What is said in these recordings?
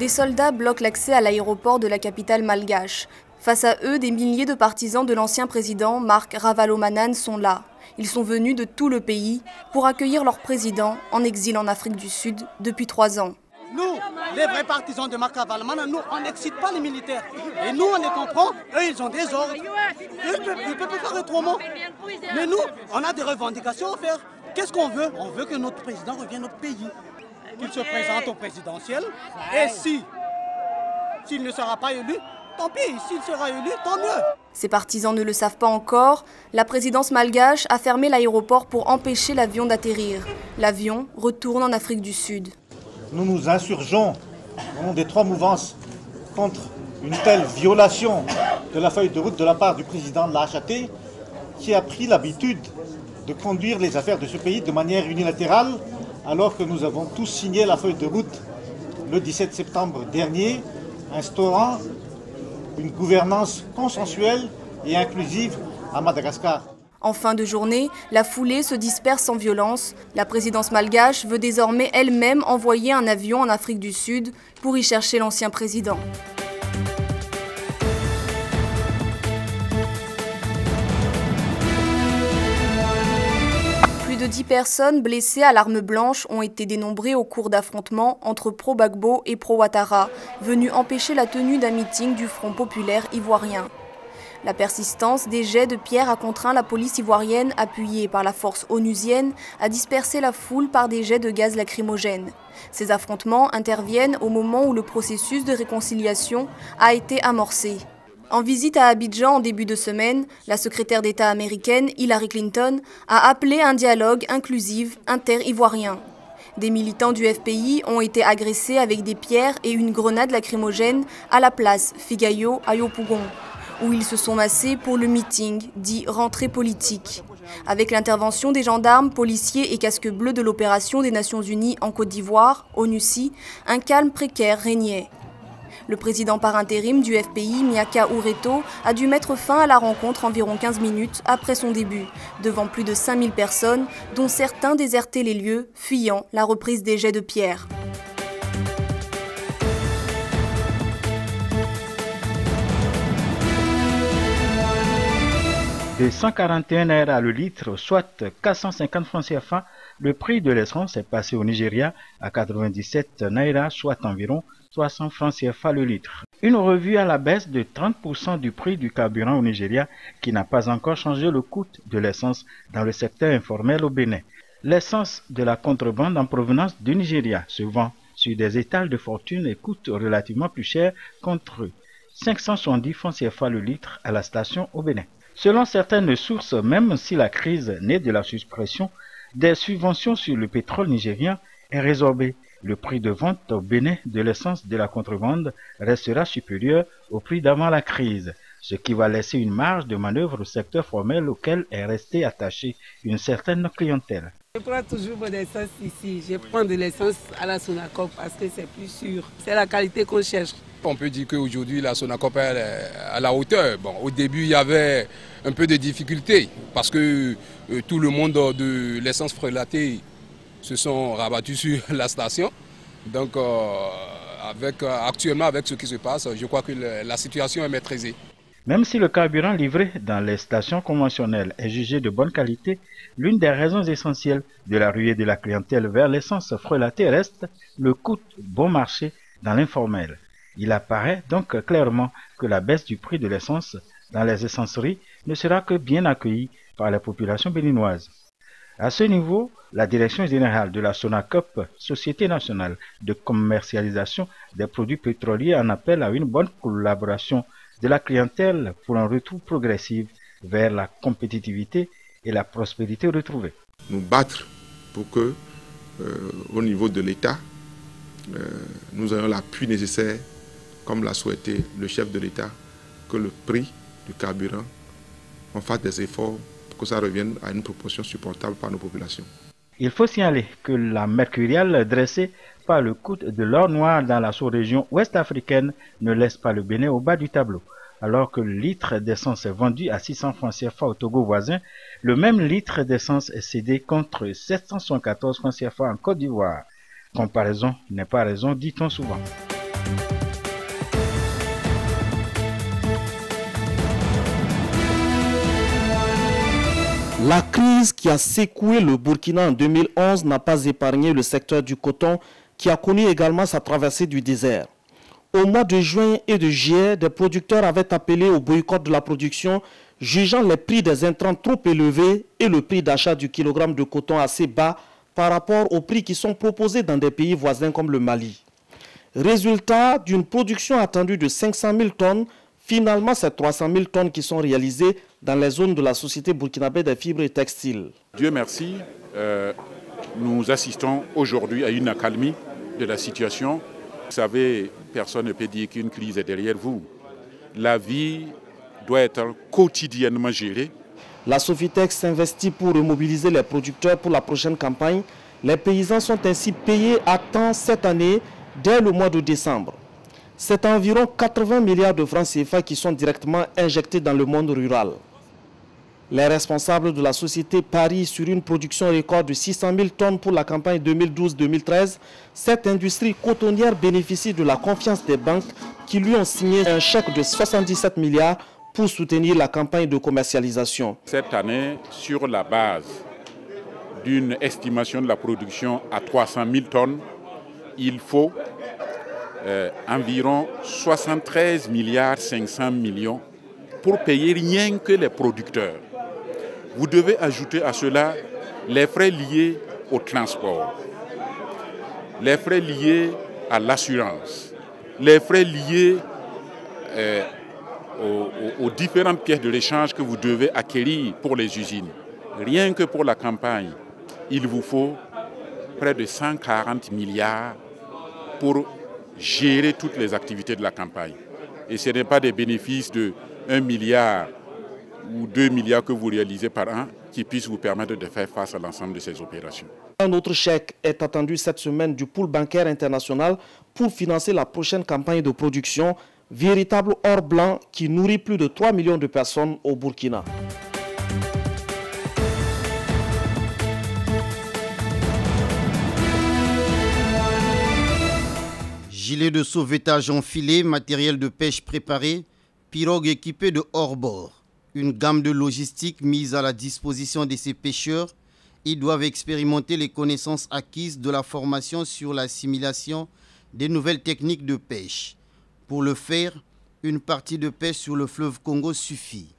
Des soldats bloquent l'accès à l'aéroport de la capitale malgache. Face à eux, des milliers de partisans de l'ancien président, Marc Ravalomanana, sont là. Ils sont venus de tout le pays pour accueillir leur président en exil en Afrique du Sud depuis 3 ans. Nous, les vrais partisans de Marc Ravalomanana, nous, on n'excite pas les militaires. Et nous, on les comprend, eux, ils ont des ordres. Ils ne peuvent pas faire autrement. Mais nous, on a des revendications à faire. Qu'est-ce qu'on veut? On veut que notre président revienne au pays, qu'il se présente au présidentiel. Et s'il ne sera pas élu, tant pis, s'il sera élu, tant mieux. Ces partisans ne le savent pas encore. La présidence malgache a fermé l'aéroport pour empêcher l'avion d'atterrir. L'avion retourne en Afrique du Sud. Nous nous insurgeons au nom des 3 mouvances contre une telle violation de la feuille de route de la part du président de la HAT qui a pris l'habitude de conduire les affaires de ce pays de manière unilatérale alors que nous avons tous signé la feuille de route le 17 septembre dernier instaurant une gouvernance consensuelle et inclusive à Madagascar. En fin de journée, la foulée se disperse sans violence. La présidence malgache veut désormais elle-même envoyer un avion en Afrique du Sud pour y chercher l'ancien président. Plus de 10 personnes blessées à l'arme blanche ont été dénombrées au cours d'affrontements entre pro-Gbagbo et pro-Ouattara, venus empêcher la tenue d'un meeting du Front populaire ivoirien. La persistance des jets de pierre a contraint la police ivoirienne, appuyée par la force onusienne, à disperser la foule par des jets de gaz lacrymogène. Ces affrontements interviennent au moment où le processus de réconciliation a été amorcé. En visite à Abidjan en début de semaine, la secrétaire d'État américaine Hillary Clinton a appelé un dialogue inclusif inter-ivoirien. Des militants du FPI ont été agressés avec des pierres et une grenade lacrymogène à la place Figayo à Yopougon, où ils se sont massés pour le meeting dit « rentrée politique ». Avec l'intervention des gendarmes, policiers et casques bleus de l'opération des Nations Unies en Côte d'Ivoire, ONUCI, un calme précaire régnait. Le président par intérim du FPI, Miaka Oureto, a dû mettre fin à la rencontre environ 15 minutes après son début, devant plus de 5000 personnes, dont certains désertaient les lieux, fuyant la reprise des jets de pierre. De 141 naira le litre, soit 450 francs CFA, le prix de l'essence est passé au Nigeria à 97 naira, soit environ 300 francs CFA le litre. Une revue à la baisse de 30% du prix du carburant au Nigeria qui n'a pas encore changé le coût de l'essence dans le secteur informel au Bénin. L'essence de la contrebande en provenance du Nigeria se vend sur des étals de fortune et coûte relativement plus cher contre 570 francs CFA le litre à la station au Bénin. Selon certaines sources, même si la crise née de la suppression des subventions sur le pétrole nigérien est résorbée, le prix de vente au Bénin de l'essence de la contrebande restera supérieur au prix d'avant la crise, ce qui va laisser une marge de manœuvre au secteur formel auquel est restée attachée une certaine clientèle. Je prends toujours mon essence ici. Je prends de l'essence à la Sonacop parce que c'est plus sûr. C'est la qualité qu'on cherche. On peut dire qu'aujourd'hui la Sonacop est à la hauteur. Bon, au début il y avait un peu de difficultés parce que tout le monde de l'essence frelatée se sont rabattus sur la station. Donc actuellement avec ce qui se passe, je crois que la situation est maîtrisée. Même si le carburant livré dans les stations conventionnelles est jugé de bonne qualité, l'une des raisons essentielles de la ruée de la clientèle vers l'essence frelatée reste le coût bon marché dans l'informel. Il apparaît donc clairement que la baisse du prix de l'essence dans les essenceries ne sera que bien accueillie par la population béninoise. À ce niveau, la Direction générale de la Sonacop, Société nationale de commercialisation des produits pétroliers, en appelle à une bonne collaboration de la clientèle pour un retour progressif vers la compétitivité et la prospérité retrouvée. Nous battre pour que, au niveau de l'État, nous ayons l'appui nécessaire, comme l'a souhaité le chef de l'État, que le prix du carburant, on fasse des efforts pour que ça revienne à une proportion supportable par nos populations. Il faut signaler que la mercuriale dressée par le coût de l'or noir dans la sous-région ouest africaine ne laisse pas le Bénin au bas du tableau. Alors que le litre d'essence est vendu à 600 francs CFA au Togo voisin, le même litre d'essence est cédé contre 774 francs CFA en Côte d'Ivoire. Comparaison n'est pas raison, dit-on souvent. La crise qui a secoué le Burkina en 2011 n'a pas épargné le secteur du coton qui a connu également sa traversée du désert. Au mois de juin et de juillet, des producteurs avaient appelé au boycott de la production, jugeant les prix des intrants trop élevés et le prix d'achat du kilogramme de coton assez bas par rapport aux prix qui sont proposés dans des pays voisins comme le Mali. Résultat d'une production attendue de 500 000 tonnes, finalement c'est 300 000 tonnes qui sont réalisées dans les zones de la Société burkinabé des fibres et textiles. Dieu merci, nous assistons aujourd'hui à une accalmie de la situation. Vous savez, personne ne peut dire qu'une crise est derrière vous. La vie doit être quotidiennement gérée. La Sofitex s'investit pour remobiliser les producteurs pour la prochaine campagne. Les paysans sont ainsi payés à temps cette année dès le mois de décembre. C'est environ 80 milliards de francs CFA qui sont directement injectés dans le monde rural. Les responsables de la société parient sur une production record de 600 000 tonnes pour la campagne 2012-2013. Cette industrie cotonnière bénéficie de la confiance des banques qui lui ont signé un chèque de 77 milliards pour soutenir la campagne de commercialisation. Cette année, sur la base d'une estimation de la production à 300 000 tonnes, il faut environ 73 milliards 500 millions pour payer rien que les producteurs. Vous devez ajouter à cela les frais liés au transport, les frais liés à l'assurance, les frais liés aux différentes pièces de l'échange que vous devez acquérir pour les usines. Rien que pour la campagne, il vous faut près de 140 milliards pour gérer toutes les activités de la campagne. Et ce n'est pas des bénéfices de 1 milliard ou 2 milliards que vous réalisez par an qui puissent vous permettre de faire face à l'ensemble de ces opérations. Un autre chèque est attendu cette semaine du pool bancaire international pour financer la prochaine campagne de production, véritable or blanc qui nourrit plus de 3 millions de personnes au Burkina. Gilets de sauvetage enfilés, matériel de pêche préparé, pirogues équipées de hors-bord. Une gamme de logistique mise à la disposition de ces pêcheurs. Ils doivent expérimenter les connaissances acquises de la formation sur l'assimilation des nouvelles techniques de pêche. Pour le faire, une partie de pêche sur le fleuve Congo suffit.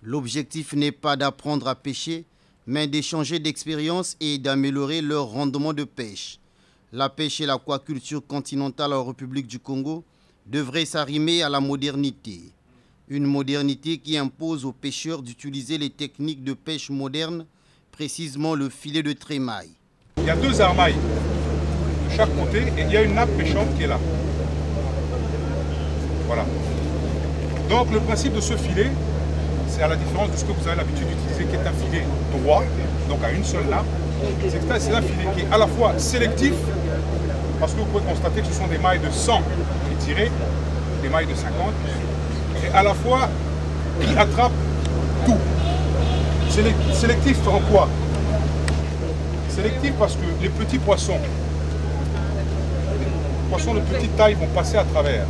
L'objectif n'est pas d'apprendre à pêcher, mais d'échanger d'expériences et d'améliorer leur rendement de pêche. La pêche et l'aquaculture continentale en République du Congo devraient s'arrimer à la modernité. Une modernité qui impose aux pêcheurs d'utiliser les techniques de pêche modernes, précisément le filet de trémaille. Il y a 2 armailles de chaque côté et il y a une nappe pêchante qui est là. Voilà. Donc le principe de ce filet, c'est à la différence de ce que vous avez l'habitude d'utiliser, qui est un filet droit, donc à une seule nappe. C'est un filet qui est à la fois sélectif, parce que vous pouvez constater que ce sont des mailles de 100 qui tirées, des mailles de 50, et à la fois qui attrape tout. Sélectif en quoi? Sélectif parce que les petits poissons de petite taille vont passer à travers,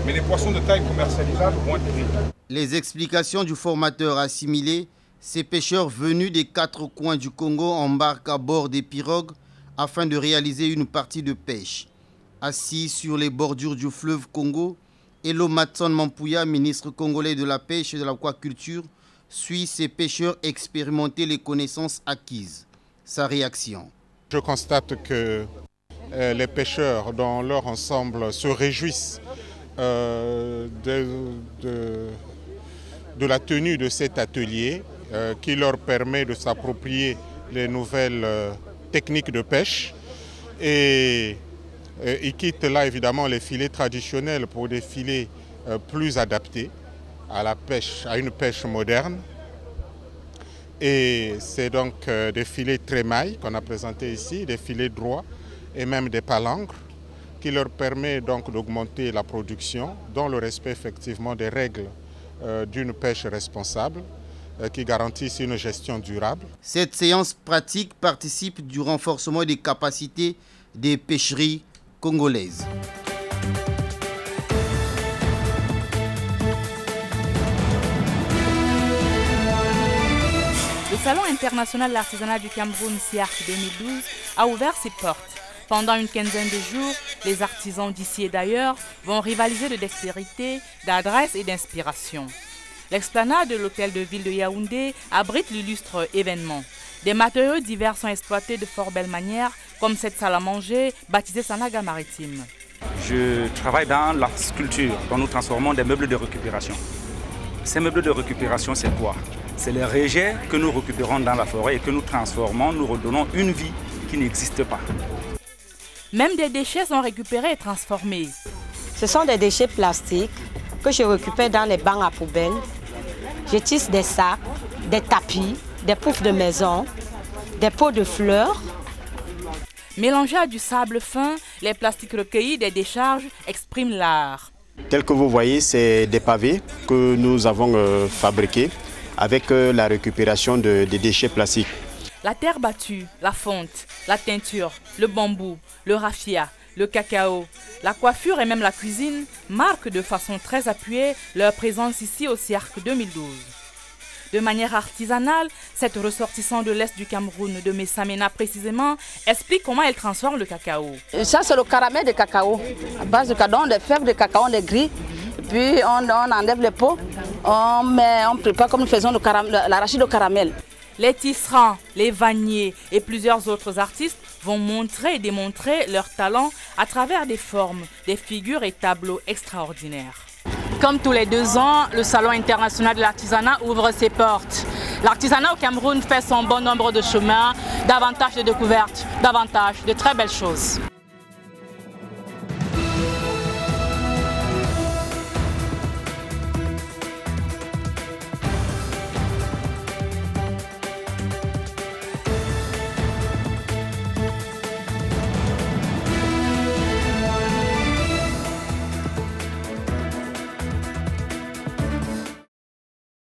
mais les poissons de taille commercialisable vont être pris. Les explications du formateur assimilé, ces pêcheurs venus des 4 coins du Congo embarquent à bord des pirogues afin de réaliser une partie de pêche. Assis sur les bordures du fleuve Congo, Elo Matson Mampouya, ministre congolais de la pêche et de l'aquaculture, suit ces pêcheurs expérimenter les connaissances acquises. Sa réaction. Je constate que les pêcheurs dans leur ensemble se réjouissent de la tenue de cet atelier qui leur permet de s'approprier les nouvelles techniques de pêche et ils quittent là évidemment les filets traditionnels pour des filets plus adaptés à la pêche, à une pêche moderne. Et c'est donc des filets trémailles qu'on a présentés ici, des filets droits et même des palangres qui leur permet donc d'augmenter la production dans le respect effectivement des règles d'une pêche responsable qui garantissent une gestion durable. Cette séance pratique participe du renforcement des capacités des pêcheries congolaises. Le Salon international de l'artisanat du Cameroun, SIARC 2012, a ouvert ses portes. Pendant une quinzaine de jours, les artisans d'ici et d'ailleurs vont rivaliser de dextérité, d'adresse et d'inspiration. L'esplanade de l'hôtel de ville de Yaoundé abrite l'illustre événement. Des matériaux divers sont exploités de fort belle manière, comme cette salle à manger baptisée Sanaga Maritime. Je travaille dans la sculpture, dont nous transformons des meubles de récupération. Ces meubles de récupération, c'est quoi? C'est les rejets que nous récupérons dans la forêt et que nous transformons, nous redonnons une vie qui n'existe pas. Même des déchets sont récupérés et transformés. Ce sont des déchets plastiques que je récupère dans les bancs à poubelle. Je tisse des sacs, des tapis, des poufs de maison, des pots de fleurs. Mélangés à du sable fin, les plastiques recueillis des décharges expriment l'art. Tel que vous voyez, c'est des pavés que nous avons fabriqués avec la récupération des déchets plastiques. La terre battue, la fonte, la teinture, le bambou, le raffia, le cacao, la coiffure et même la cuisine marquent de façon très appuyée leur présence ici au SIARC 2012. De manière artisanale, cette ressortissante de l'Est du Cameroun, de Messamena précisément, explique comment elle transforme le cacao. Ça, c'est le caramel de cacao. À base de cacao, des fèves de cacao, on les grille, puis on enlève les peaux, on prépare comme nous faisons l'arachide au caramel. Les tisserands, les vanniers et plusieurs autres artistes vont montrer et démontrer leur talent à travers des formes, des figures et tableaux extraordinaires. Comme tous les 2 ans, le Salon international de l'artisanat ouvre ses portes. L'artisanat au Cameroun fait son bon nombre de chemins, davantage de découvertes, davantage de très belles choses.